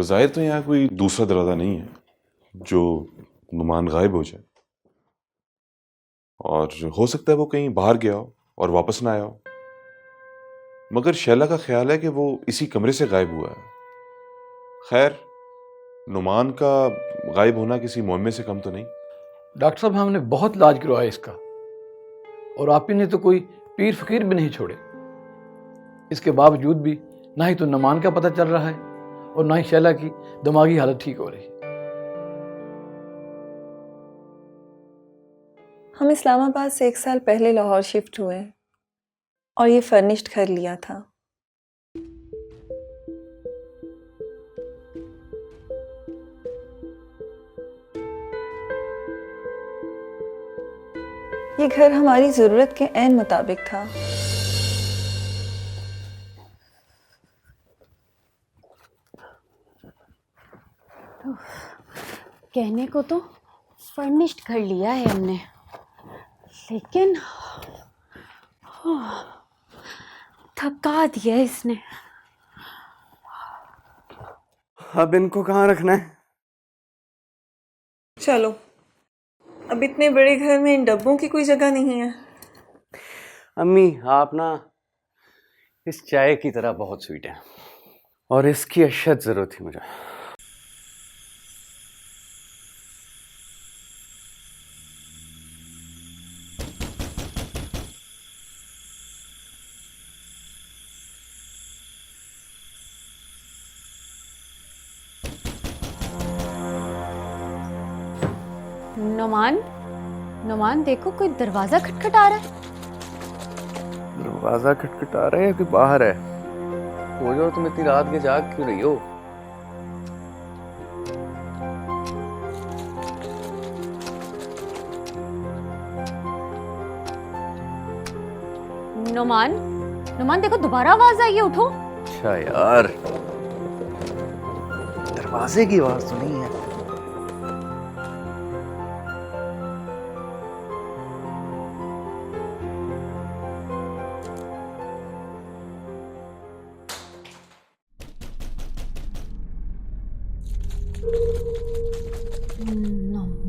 बज़ाहिर तो यहाँ कोई दूसरा दरवाज़ा नहीं है जो नुमान गायब हो जाए, और हो सकता है वो कहीं बाहर गया हो और वापस ना आया हो। मगर शैला का ख्याल है कि वो इसी कमरे से गायब हुआ है। खैर, नुमान का गायब होना किसी मुअम्मे से कम तो नहीं। डॉक्टर साहब, हमने बहुत इलाज करवाया इसका, और आप ही ने तो कोई पीर फकीर भी नहीं छोड़े। इसके बावजूद भी ना ही तो नुमान का पता चल रहा है और ना ही शैला की दिमागी हालत ठीक हो रही। हम इस्लामाबाद से 1 साल पहले लाहौर शिफ्ट हुए और ये फर्निश्ड घर लिया था। ये घर हमारी ज़रूरत के ऐन मुताबिक था। कहने को तो फर्निश्ड घर लिया है हमने, लेकिन थका दिया इसने। अब इनको कहाँ रखना है? चलो, अब इतने बड़े घर में इन डब्बों की कोई जगह नहीं है। अम्मी, आप ना इस चाय की तरह बहुत स्वीट है और इसकी अशद जरूरत थी मुझे। नुमान, नुमान देखो, कोई दरवाजा खटखटा रहा है। दरवाजा खटखटा रहा है कि बाहर है? हो जाओ, तुम इतनी रात के जाग क्यों रही हो? नुमान, नुमान देखो, दोबारा आवाज आई है, उठो। अच्छा यार, दरवाजे की आवाज तो नहीं है।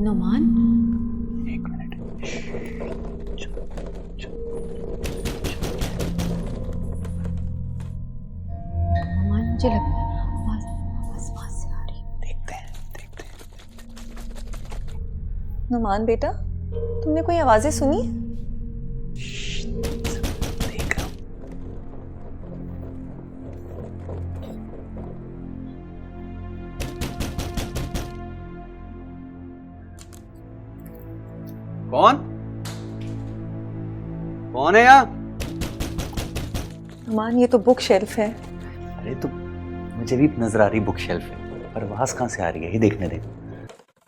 नुमान, एक मिनट। नुमान, मुझे लगता है आवाज वहां से आ रही है। देखते हैं। नुमान बेटा, तुमने कोई आवाजें सुनी? देख रहा हूं। कौन कौन है यहाँ? नुमान, ये तो बुक शेल्फ है। अरे तो मुझे भी नजर आ रही बुक शेल्फ है, पर आवाज कहाँ से आ रही है ये देखने दे।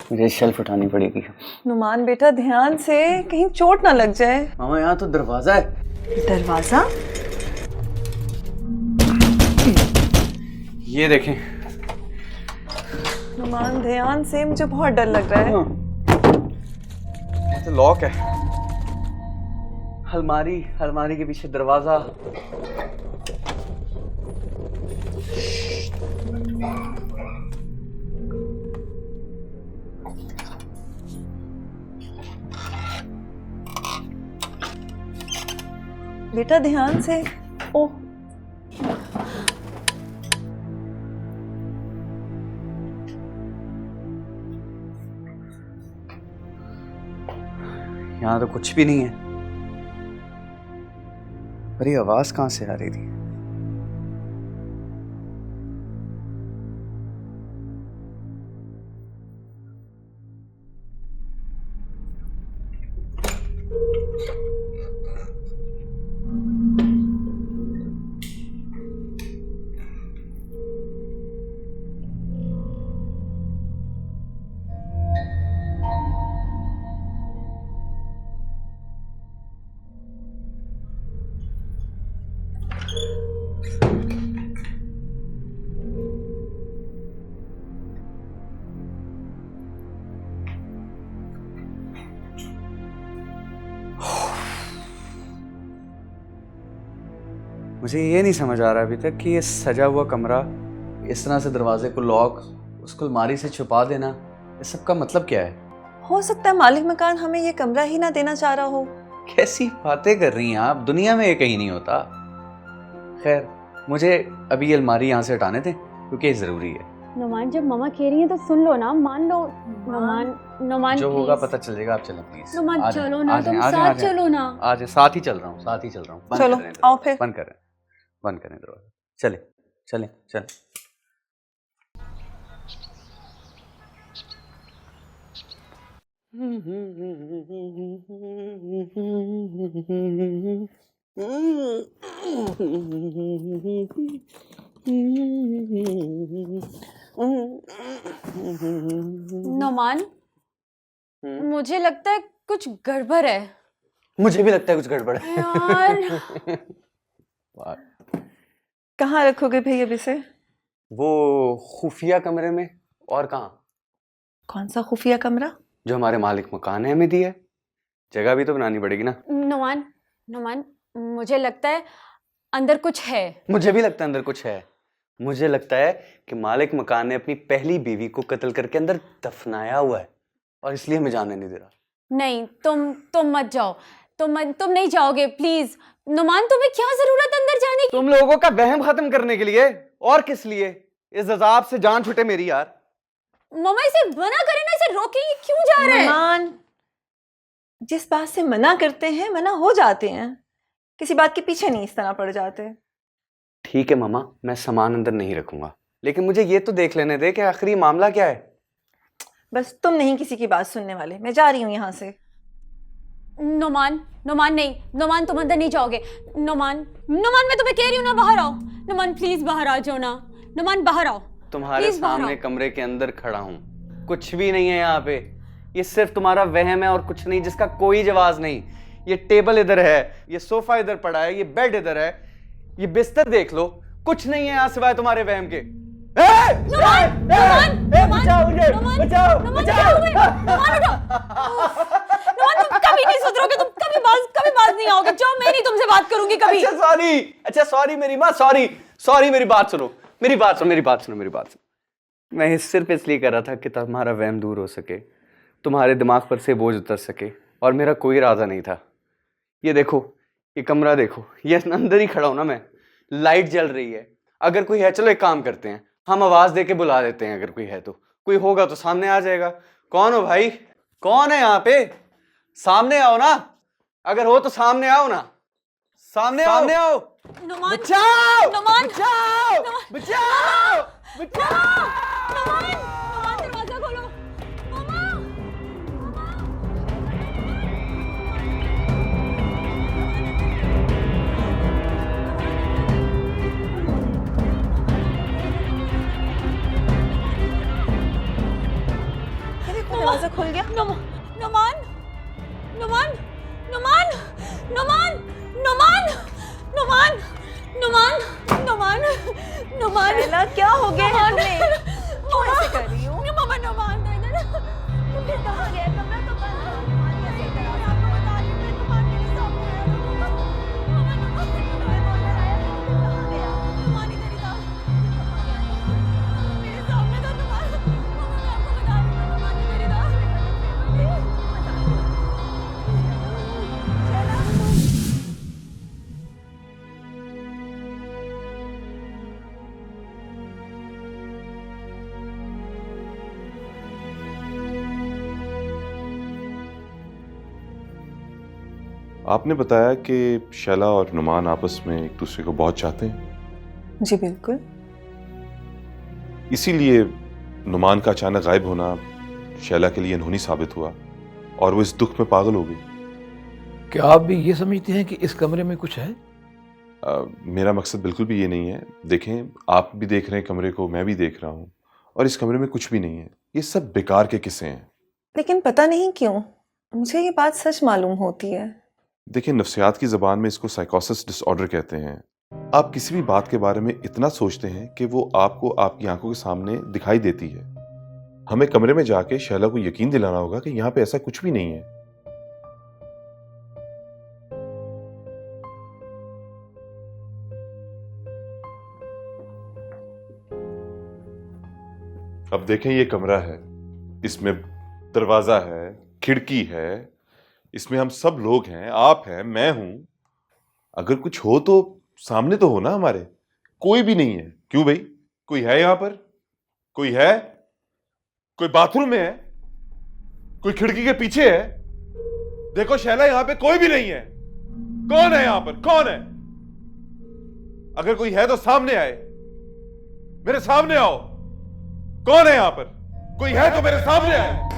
मुझे शेल्फ उठानी पड़ेगी। नुमान बेटा, ध्यान से, कहीं चोट ना लग जाए। मामा, यहाँ तो दरवाजा है। दरवाजा? ये देखें। नुमान ध्यान से, मुझे बहुत डर लग रहा है। तो लॉक है। अलमारी के पीछे दरवाजा। बेटा ध्यान से। ओ, यहाँ तो कुछ भी नहीं है, पर ये आवाज कहाँ से आ रही थी? मुझे ये नहीं समझ आ रहा अभी तक कि ये सजा हुआ कमरा इस तरह से दरवाजे को लॉक, उसको अलमारी से छुपा देना, इस सब का मतलब क्या है? हो सकता है मालिक मकान हमें ये कमरा ही ना देना चाह रहा हो। कैसी बातें कर रही हैं आप, दुनिया में ये कहीं नहीं होता। खैर, मुझे अभी ये अलमारी यहाँ से हटाने दें क्योंकि ये ज़रूरी है। नुमान जब मम्मा कह रही है तो सुन लो ना, मान लो। नुमान नुमान जो होगा please। पता चलेगा, आप चलें प्लीज। नुमान चलो ना, तुम साथ चलो ना। आज साथ ही चल रहा हूँ, साथ ही चल रहा हूँ। चलो, आओ फिर। बंद करें दरवाजा। चले चले चले। नुमान, मुझे लगता है कुछ गड़बड़ है मुझे भी लगता है कुछ गड़बड़ है यार। कहाँ रखोगे भाई अब इसे? वो खुफिया कमरे में। और कहाँ? कौन सा खुफिया कमरा? जो हमारे मालिक मकान है हमें दिया है। जगह भी तो बनानी पड़ेगी ना। नुमान नुमान, मुझे लगता है अंदर कुछ है। मुझे भी लगता है अंदर कुछ है। मुझे लगता है कि मालिक मकान ने अपनी पहली बीवी को कत्ल करके अंदर दफनाया हुआ है और इसलिए हमें जाने नहीं दे रहा। नहीं, तुम मत जाओ। तुम नहीं जाओगे प्लीज। नुमान, तुम्हें क्या जरूरत अंदर जाने की? तुम लोगों का वहम खत्म करने के लिए, और किस लिए? इस अजाब से जान छूटे मेरी यार। मम्मा, इसे मना करें ना, इसे रोके, ये क्यों जा रहा है? मेहमान जिस बात से मना करते हैं मना हो जाते हैं, किसी बात के पीछे नहीं इस तरह पड़ जाते। ठीक है मामा, मैं सामान अंदर नहीं रखूंगा, लेकिन मुझे ये तो देख लेने दे कि आखिर ये मामला क्या है। बस तुम नहीं किसी की बात सुनने वाले, मैं जा रही हूँ यहाँ से। नुमान नहीं, नुमान तुम अंदर नहीं जाओगे। नुमान मैं तुम्हें कह रही हूँ ना, बाहर आओ। नुमान प्लीज बाहर आ जाओ ना। नुमान बाहर आओ। तुम्हारे Please बाहर सामने आओ। कमरे के अंदर खड़ा हूं, कुछ भी नहीं है यहाँ पे। ये सिर्फ तुम्हारा वहम है और कुछ नहीं, जिसका कोई जवाब नहीं। ये टेबल इधर है, ये सोफा इधर पड़ा है, ये बेड इधर है, ये बिस्तर देख लो, कुछ नहीं है यहाँ सिवाय तुम्हारे वहम के। नुमान, तुम कभी नहीं सुधरोगे, तुम कभी बाज नहीं आओगे। जाओ, मैं नहीं तुमसे बात करूंगी कभी। अच्छा सॉरी मेरी माँ, सॉरी मेरी बात सुनो, मेरी बात सुनो। मैं ये सिर्फ इसलिए कर रहा था कि तुम्हारा वहम दूर हो सके, तुम्हारे दिमाग पर से बोझ उतर सके, और मेरा कोई इरादा नहीं था। ये देखो, ये कमरा देखो, ये अंदर ही खड़ा हूं ना मैं, लाइट जल रही है। अगर कोई है, चलो एक काम करते हैं, हम आवाज दे के बुला देते हैं। अगर कोई है तो, कोई होगा तो सामने आ जाएगा। कौन हो भाई, कौन है यहाँ पे? सामने आओ ना, अगर हो तो सामने आओ ना, सामने आओ। नुमान, बचाओ, नुमान, बचाओ, बचाओ, बचाओ। नुमान, दरवाजा खोलो। मम्मा, ये देखो दरवाजा खुल गया। नुमान, नुमान, नुमान, नुमान, नुमान, नुमान, नुमान, नुमान, नुमान, नुमान, शैला, क्या हो गया है तुम्हें? क्यों ऐसे कर रही हो? मम्मा, नुमान तो इधर। तुमने कहा गया कमरा तो बंद करो। नुमान कैसे मैं करा? आपको बता रही हूँ, नुमान मेरे सामने आया था। मम्मा, नुमान तुम्हें आया तो तुम कहाँ गया? नुमान इधर ही था। मेरे सामने था नुमान। मम्मा, मैं आपको बता रही हूँ, नुमान इधर ही था। आपने बताया कि शैला और नुमान आपस में एक दूसरे को बहुत चाहते हैं, जी बिल्कुल। इसीलिए नुमान का अचानक गायब होना शैला के लिए अनहोनी साबित हुआ और वो इस दुख में पागल हो गई। क्या आप भी ये समझते हैं कि इस कमरे में कुछ है? मेरा मकसद बिल्कुल भी ये नहीं है। देखें, आप भी देख रहे हैं कमरे को, मैं भी देख रहा हूँ, और इस कमरे में कुछ भी नहीं है। ये सब बेकार के किस्से हैं। लेकिन पता नहीं क्यों मुझे ये बात सच मालूम होती है। देखिए, नफ्सियात की ज़बान में इसको साइकोसिस डिसऑर्डर कहते हैं। आप किसी भी बात के बारे में इतना सोचते हैं कि वो आपको आपकी आंखों के सामने दिखाई देती है। हमें कमरे में जाके शैला को यकीन दिलाना होगा कि यहाँ पे ऐसा कुछ भी नहीं है। अब देखें, ये कमरा है, इसमें दरवाजा है, खिड़की है, इसमें हम सब लोग हैं, आप हैं, मैं हूं। अगर कुछ हो तो सामने तो हो ना हमारे। कोई भी नहीं है। क्यों भाई, कोई है यहां पर? कोई है? कोई बाथरूम में है? कोई खिड़की के पीछे है? देखो शैला, यहां पे कोई भी नहीं है। कौन है यहां पर? कौन है? अगर कोई है तो सामने आए, मेरे सामने आओ। कौन है यहां पर? कोई है तो मेरे सामने आए।